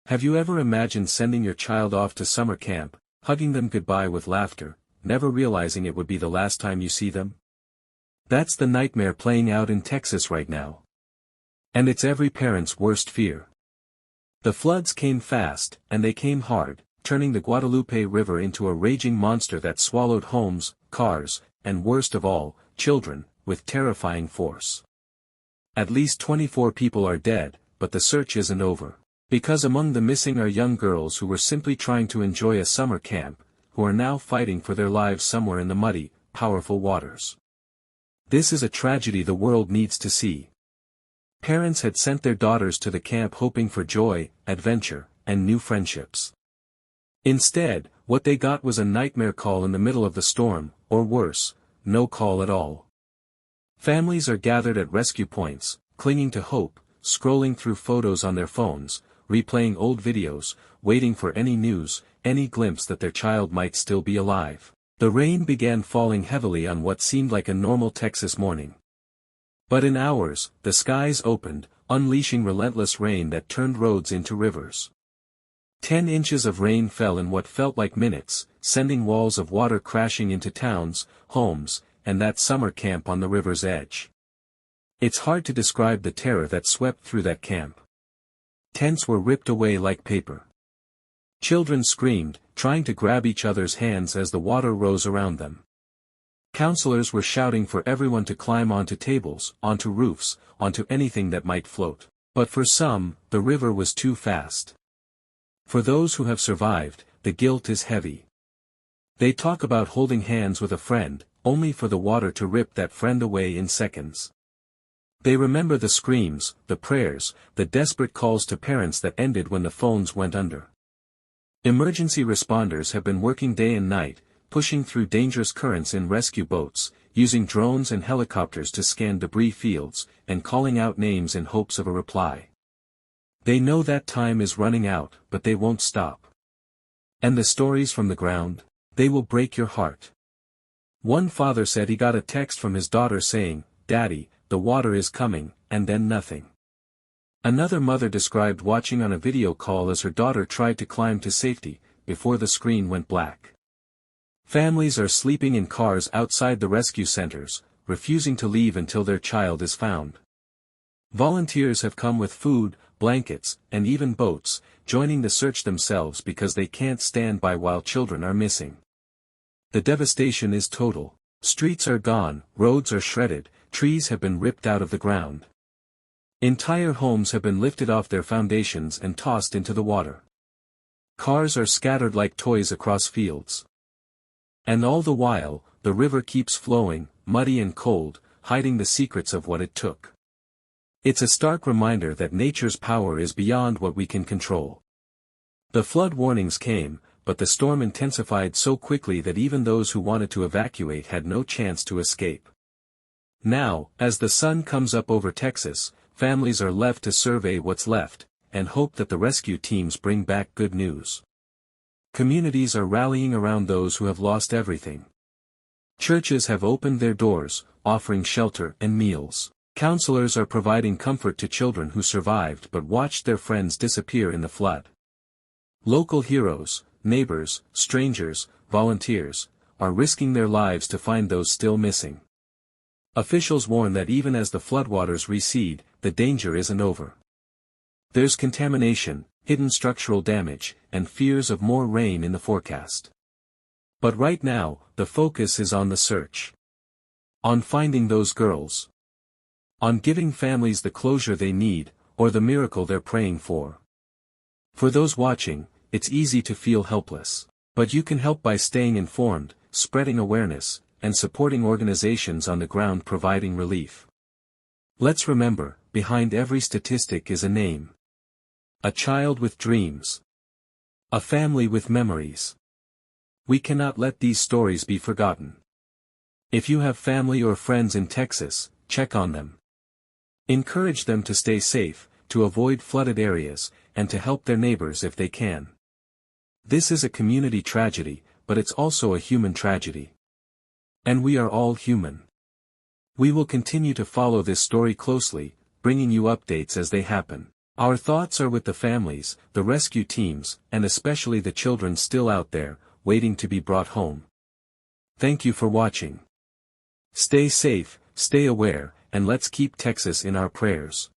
Have you ever imagined sending your child off to summer camp, hugging them goodbye with laughter, never realizing it would be the last time you see them? That's the nightmare playing out in Texas right now. And it's every parent's worst fear. The floods came fast, and they came hard, turning the Guadalupe River into a raging monster that swallowed homes, cars, and worst of all, children, with terrifying force. At least 24 people are dead, but the search isn't over. Because among the missing are young girls who were simply trying to enjoy a summer camp, who are now fighting for their lives somewhere in the muddy, powerful waters. This is a tragedy the world needs to see. Parents had sent their daughters to the camp hoping for joy, adventure, and new friendships. Instead, what they got was a nightmare call in the middle of the storm, or worse, no call at all. Families are gathered at rescue points, clinging to hope, scrolling through photos on their phones, replaying old videos, waiting for any news, any glimpse that their child might still be alive. The rain began falling heavily on what seemed like a normal Texas morning. But in hours, the skies opened, unleashing relentless rain that turned roads into rivers. 10 inches of rain fell in what felt like minutes, sending walls of water crashing into towns, homes, and that summer camp on the river's edge. It's hard to describe the terror that swept through that camp. Tents were ripped away like paper. Children screamed, trying to grab each other's hands as the water rose around them. Counselors were shouting for everyone to climb onto tables, onto roofs, onto anything that might float. But for some, the river was too fast. For those who have survived, the guilt is heavy. They talk about holding hands with a friend, only for the water to rip that friend away in seconds. They remember the screams, the prayers, the desperate calls to parents that ended when the phones went under. Emergency responders have been working day and night, pushing through dangerous currents in rescue boats, using drones and helicopters to scan debris fields, and calling out names in hopes of a reply. They know that time is running out, but they won't stop. And the stories from the ground? They will break your heart. One father said he got a text from his daughter saying, "Daddy, the water is coming," and then nothing. Another mother described watching on a video call as her daughter tried to climb to safety, before the screen went black. Families are sleeping in cars outside the rescue centers, refusing to leave until their child is found. Volunteers have come with food, blankets, and even boats, joining the search themselves because they can't stand by while children are missing. The devastation is total. Streets are gone, roads are shredded, trees have been ripped out of the ground. Entire homes have been lifted off their foundations and tossed into the water. Cars are scattered like toys across fields. And all the while, the river keeps flowing, muddy and cold, hiding the secrets of what it took. It's a stark reminder that nature's power is beyond what we can control. The flood warnings came, but the storm intensified so quickly that even those who wanted to evacuate had no chance to escape. Now, as the sun comes up over Texas, families are left to survey what's left, and hope that the rescue teams bring back good news. Communities are rallying around those who have lost everything. Churches have opened their doors, offering shelter and meals. Counselors are providing comfort to children who survived but watched their friends disappear in the flood. Local heroes, neighbors, strangers, volunteers, are risking their lives to find those still missing. Officials warn that even as the floodwaters recede, the danger isn't over. There's contamination, hidden structural damage, and fears of more rain in the forecast. But right now, the focus is on the search. On finding those girls. On giving families the closure they need, or the miracle they're praying for. For those watching, it's easy to feel helpless. But you can help by staying informed, spreading awareness, and supporting organizations on the ground providing relief. Let's remember, behind every statistic is a name. A child with dreams. A family with memories. We cannot let these stories be forgotten. If you have family or friends in Texas, check on them. Encourage them to stay safe, to avoid flooded areas, and to help their neighbors if they can. This is a community tragedy, but it's also a human tragedy. And we are all human. We will continue to follow this story closely, bringing you updates as they happen. Our thoughts are with the families, the rescue teams, and especially the children still out there, waiting to be brought home. Thank you for watching. Stay safe, stay aware, and let's keep Texas in our prayers.